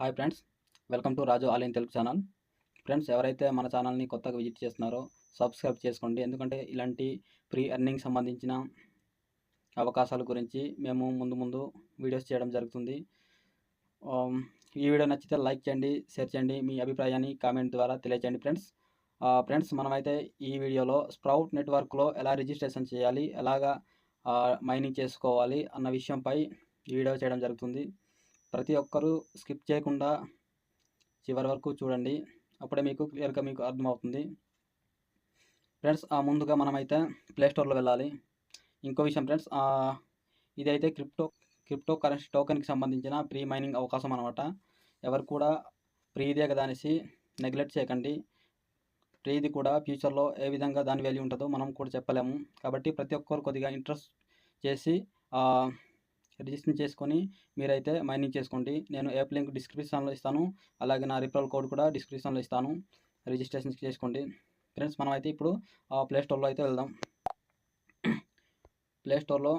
Hi friends, welcome to Raju all in Telugu channel. Friends, ఎవరైతే మన ఛానల్ని కొత్తగా విజిట్ చేస్తున్నారో సబ్స్క్రైబ్ చేసుకోండి. ఎందుకంటే ఇలాంటి ప్రీ ఎర్నింగ్ సంబంధించిన అవకాశాల గురించి మేము ముందు వీడియోస్ చేయడం జరుగుతుంది. ఈ వీడియో నచ్చితే లైక్ చేయండి, షేర్ చేయండి, మీ అభిప్రాయాన్ని కామెంట్ ద్వారా తెలియచేయండి ఫ్రెండ్స్. మనమైతే ఈ వీడియోలో స్ప్రౌట్ నెట్వర్క్లో ఎలా రిజిస్ట్రేషన్ చేయాలి, ఎలాగా మైనింగ్ చేసుకోవాలి అన్న విషయంపై ఈ వీడియో చేయడం జరుగుతుంది. ప్రతి ఒక్కరూ స్కిప్ చేయకుండా చివరి వరకు చూడండి, అప్పుడే మీకు క్లియర్గా అర్థమవుతుంది. ఫ్రెండ్స్, ముందుగా మనమైతే ప్లేస్టోర్లో వెళ్ళాలి. ఇంకో విషయం ఫ్రెండ్స్, ఇదైతే క్రిప్టో కరెన్సీ టోకెన్కి సంబంధించిన ప్రీ మైనింగ్ అవకాశం అనమాట. ఎవరు కూడా ప్రీదే కదా అనేసి నెగ్లెక్ట్ చేయకండి. ప్రీది కూడా ఫ్యూచర్లో ఏ విధంగా దాని వాల్యూ ఉంటుందో మనం కూడా చెప్పలేము. కాబట్టి ప్రతి ఒక్కరు కొద్దిగా ఇంట్రెస్ట్ చేసి రిజిస్ట్రేషన్ చేసుకొని మీరైతే మైనింగ్ చేసుకోండి. నేను యాప్ లింక్ డిస్క్రిప్షన్లో ఇస్తాను, అలాగే నా రిఫరల్ కోడ్ కూడా డిస్క్రిప్షన్లో ఇస్తాను. రిజిస్ట్రేషన్ చేసుకోండి. ఫ్రెండ్స్, మనం అయితే ఇప్పుడు ప్లేస్టోర్లో అయితే వెళ్దాం. ప్లేస్టోర్లో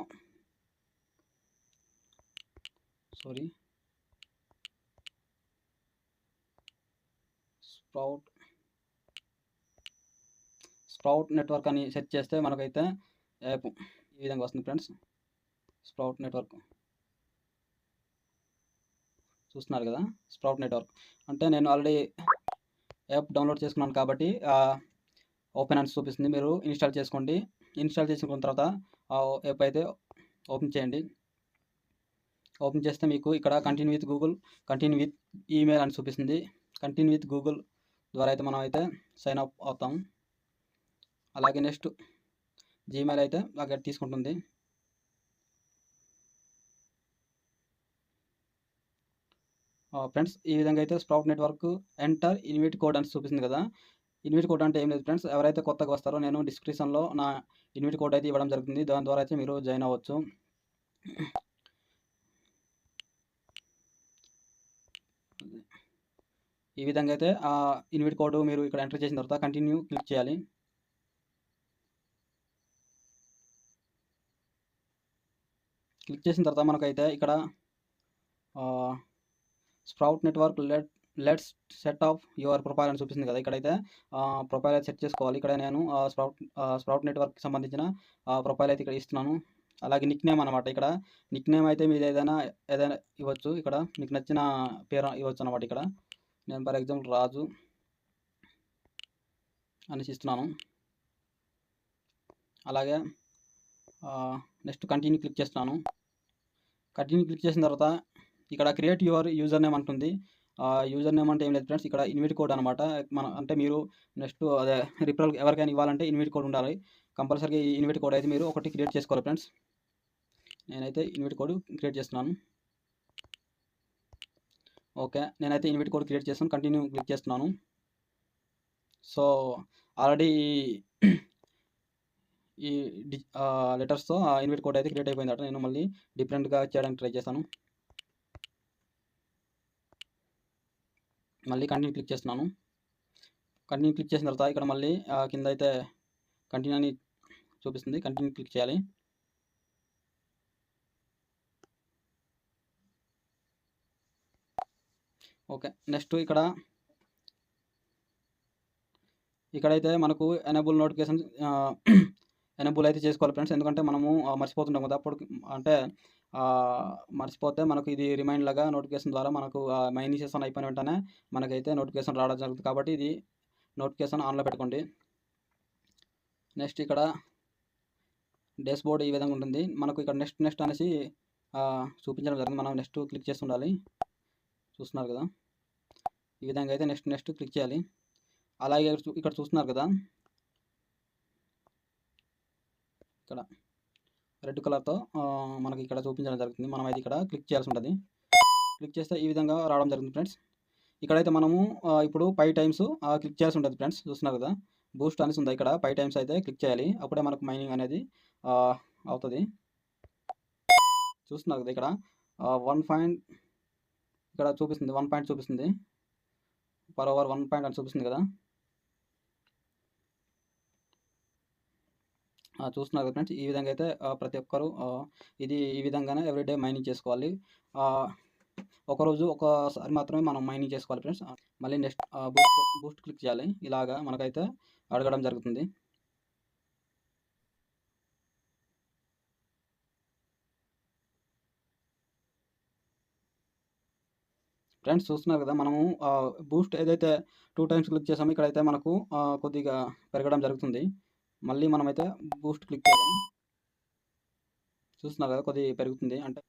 స్ప్రౌట్ నెట్వర్క్ అని సెర్చ్ చేస్తే మనకైతే యాప్ ఈ విధంగా వస్తుంది. ఫ్రెండ్స్, స్ప్రౌట్ నెట్వర్క్ చూస్తున్నారు కదా. స్ప్రౌట్ నెట్వర్క్ అంటే నేను ఆల్రెడీ యాప్ డౌన్లోడ్ చేసుకున్నాను కాబట్టి ఓపెన్ అని చూపిస్తుంది. మీరు ఇన్స్టాల్ చేసుకోండి. ఇన్స్టాల్ చేసుకున్న తర్వాత యాప్ అయితే ఓపెన్ చేయండి. ఓపెన్ చేస్తే మీకు ఇక్కడ continue with Google, continue with email అని చూపిస్తుంది. కంటిన్యూ విత్ గూగుల్ ద్వారా అయితే మనం అయితే సైన్ అప్ అవుతాం. అలాగే నెక్స్ట్ జీమెయిల్ అయితే అక్కడ తీసుకుంటుంది. ఫ్రెండ్స్, ఈ విధంగా అయితే sprout network enter InvIT code అని చూపిస్తుంది కదా. ఇన్విట్ కోడ్ అంటే ఏం లేదు ఫ్రెండ్స్, ఎవరైతే కొత్తగా వస్తారో నేను డిస్క్రిప్షన్లో నా ఇన్విట్ కోడ్ అయితే ఇవ్వడం జరుగుతుంది. దాని ద్వారా అయితే మీరు జాయిన్ అవ్వచ్చు. ఈ విధంగా అయితే ఇన్విట్ కోడ్ మీరు ఇక్కడ ఎంటర్ చేసిన తర్వాత కంటిన్యూ క్లిక్ చేయాలి. క్లిక్ చేసిన తర్వాత మనకైతే ఇక్కడ sprout network let's set of your profile అని చూపిస్తుంది కదా. ఇక్కడైతే ప్రొఫైల్ అయితే సెట్ చేసుకోవాలి. ఇక్కడ నేను స్ప్రౌట్ నెట్వర్క్కి సంబంధించిన ప్రొఫైల్ అయితే ఇక్కడ ఇస్తున్నాను. అలాగే నిక్ నేమ్ అనమాట. ఇక్కడ నిక్ నేమ్ అయితే మీరు ఏదైనా ఇవ్వచ్చు. ఇక్కడ మీకు నచ్చిన పేరు ఇవ్వచ్చు అనమాట. ఇక్కడ నేను ఫర్ ఎగ్జాంపుల్ రాజు అనేసి ఇస్తున్నాను. అలాగే నెక్స్ట్ కంటిన్యూ క్లిక్ చేస్తున్నాను. కంటిన్యూ క్లిక్ చేసిన తర్వాత ఇక్కడ క్రియేట్ యువర్ యూజర్ నేమ్ అంటుంది. యూజర్ నేమ్ అంటే ఏం లేదు ఫ్రెండ్స్, ఇక్కడ ఇన్విట్ కోడ్ అనమాట. అంటే మీరు నెక్స్ట్ అదే రిఫరల్ ఎవరికైనా ఇవ్వాలంటే ఇన్విట్ కోడ్ ఉండాలి. కంపల్సరీగా ఈ ఇన్విట్ కోడ్ అయితే మీరు ఒకటి క్రియేట్ చేసుకోవాలి ఫ్రెండ్స్. నేనైతే ఇన్విట్ కోడ్ క్రియేట్ చేస్తున్నాను. ఓకే, నేనైతే ఇన్విట్ కోడ్ క్రియేట్ చేస్తాను. కంటిన్యూ క్లిక్ చేస్తున్నాను. సో ఆల్రెడీ ఈ లెటర్స్తో ఇన్విట్ కోడ్ అయితే క్రియేట్ అయిపోయిందట. నేను మళ్ళీ డిఫరెంట్గా చేయడానికి ట్రై చేస్తాను. మళ్ళీ కంటిన్యూ క్లిక్ చేస్తున్నాను. కంటిన్యూ క్లిక్ చేసిన తర్వాత ఇక్కడ మళ్ళీ కింద అయితే కంటిన్యూ అని చూపిస్తుంది. కంటిన్యూ క్లిక్ చేయాలి. ఓకే, నెక్స్ట్ ఇక్కడైతే మనకు ఎనేబుల్ నోటిఫికేషన్ ఎనేబుల్ అయితే చేసుకోవాలి ఫ్రెండ్స్. ఎందుకంటే మనము మర్చిపోతుంటాం కదా. అప్పుడు అంటే మర్చిపోతే మనకు ఇది రిమైండ్ లాగా నోటిఫికేషన్ ద్వారా మనకు మైనింగ్ సెషన్ అయిపోయిన వెంటనే మనకైతే నోటిఫికేషన్ రావడం జరుగుతుంది. కాబట్టి ఇది నోటిఫికేషన్ ఆన్లో పెట్టుకోండి. నెక్స్ట్ ఇక్కడ డాష్ బోర్డ్ ఈ విధంగా ఉంటుంది. మనకు ఇక్కడ నెక్స్ట్ అనేసి చూపించడం జరుగుతుంది. మనం నెక్స్ట్ క్లిక్ చేసి ఉండాలి. చూస్తున్నారు కదా, ఈ విధంగా అయితే నెక్స్ట్ క్లిక్ చేయాలి. అలాగే ఇక్కడ చూస్తున్నారు కదా, ఇక్కడ రెడ్ కలర్తో మనకి ఇక్కడ చూపించడం జరుగుతుంది. మనం అయితే ఇక్కడ క్లిక్ చేయాల్సి ఉంటుంది. క్లిక్ చేస్తే ఈ విధంగా రావడం జరుగుతుంది ఫ్రెండ్స్. ఇక్కడైతే మనము ఇప్పుడు 5 టైమ్స్ క్లిక్ చేయాల్సి ఉంటుంది ఫ్రెండ్స్. చూస్తున్నారు కదా, బూస్ట్ అనేసి ఉంది. ఇక్కడ 5 టైమ్స్ అయితే క్లిక్ చేయాలి. అప్పుడే మనకు మైనింగ్ అనేది అవుతుంది. చూస్తున్నారు కదా, ఇక్కడ 1 పాయింట్ ఇక్కడ చూపిస్తుంది. 1 పాయింట్ చూపిస్తుంది. పర్ ఓవర్ 1 పాయింట్ అని చూపిస్తుంది కదా. చూస్తున్నారు ఫ్రెండ్స్, ఈ విధంగా అయితే ప్రతి ఒక్కరు ఇది ఈ విధంగానే ఎవ్రీడే మైనింగ్ చేసుకోవాలి. ఒకరోజు ఒకసారి మాత్రమే మనం మైనింగ్ చేసుకోవాలి ఫ్రెండ్స్. మళ్ళీ నెక్స్ట్ బూస్ట్ క్లిక్ చేయాలి. ఇలాగా మనకైతే అడగడం జరుగుతుంది. ఫ్రెండ్స్ చూస్తున్నారు కదా, మనము బూస్ట్ ఏదైతే 2 టైమ్స్ క్లిక్ చేసామో ఇక్కడైతే మనకు కొద్దిగా పెరగడం జరుగుతుంది. మళ్ళీ మనమైతే బూస్ట్ క్లిక్ చేద్దాం. చూస్తున్నారు కదా, కొద్దిగా పెరుగుతుంది. అంటే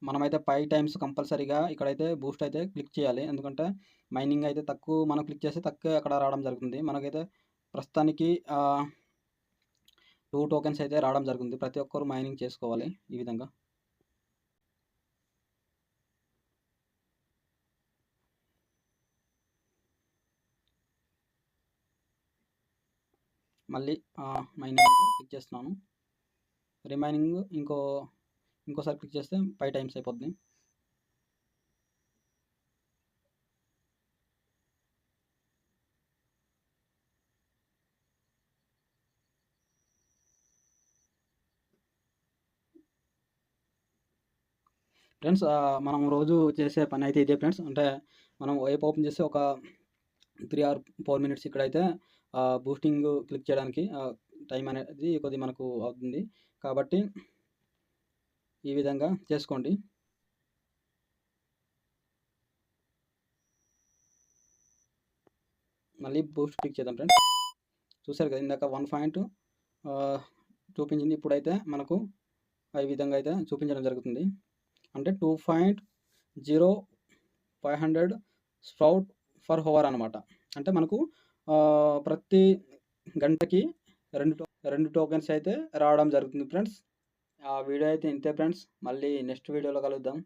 మనమైతే 5 టైమ్స్ కంపల్సరీగా ఇక్కడైతే బూస్ట్ అయితే క్లిక్ చేయాలి. ఎందుకంటే మైనింగ్ అయితే తక్కువ మనం క్లిక్ చేస్తే తక్కువ అక్కడ రావడం జరుగుతుంది. మనకైతే ప్రస్తుతానికి 2 టోకెన్స్ అయితే రావడం జరుగుతుంది. ప్రతి ఒక్కరు మైనింగ్ చేసుకోవాలి ఈ విధంగా. మళ్ళీ మైనింగ్ అయితే క్లిక్ చేస్తున్నాను. రిమైనింగ్ ఇంకోసారి క్లిక్ చేస్తే 5 టైమ్స్ అయిపోద్ది. ఫ్రెండ్స్ మనం రోజు చేసే పని అయితే ఇదే ఫ్రెండ్స్. అంటే మనం వైప్ ఓపెన్ చేసి ఒక 3 ఆర్ 4 మినిట్స్ ఇక్కడైతే బూస్టింగ్ క్లిక్ చేయడానికి టైం అనేది కొద్దిగా మనకు అవుతుంది. కాబట్టి ఈ విధంగా చేసుకోండి. మళ్ళీ బూస్ట్ క్లిక్ చేద్దాం ఫ్రెండ్స్. చూసారు కదా, ఇందాక 1 చూపించింది. ఇప్పుడైతే మనకు ఈ విధంగా అయితే చూపించడం జరుగుతుంది. అంటే 2.0500 స్ప్రౌట్ ఫర్ హవర్ అనమాట. అంటే మనకు ప్రతి గంటకి 2 టోకెన్స్ అయితే రావడం జరుగుతుంది ఫ్రెండ్స్. ఆ వీడియో అయితే ఇంతే ఫ్రెండ్స్. మళ్ళీ నెక్స్ట్ వీడియోలో కలుద్దాం.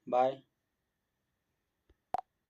బాయ్.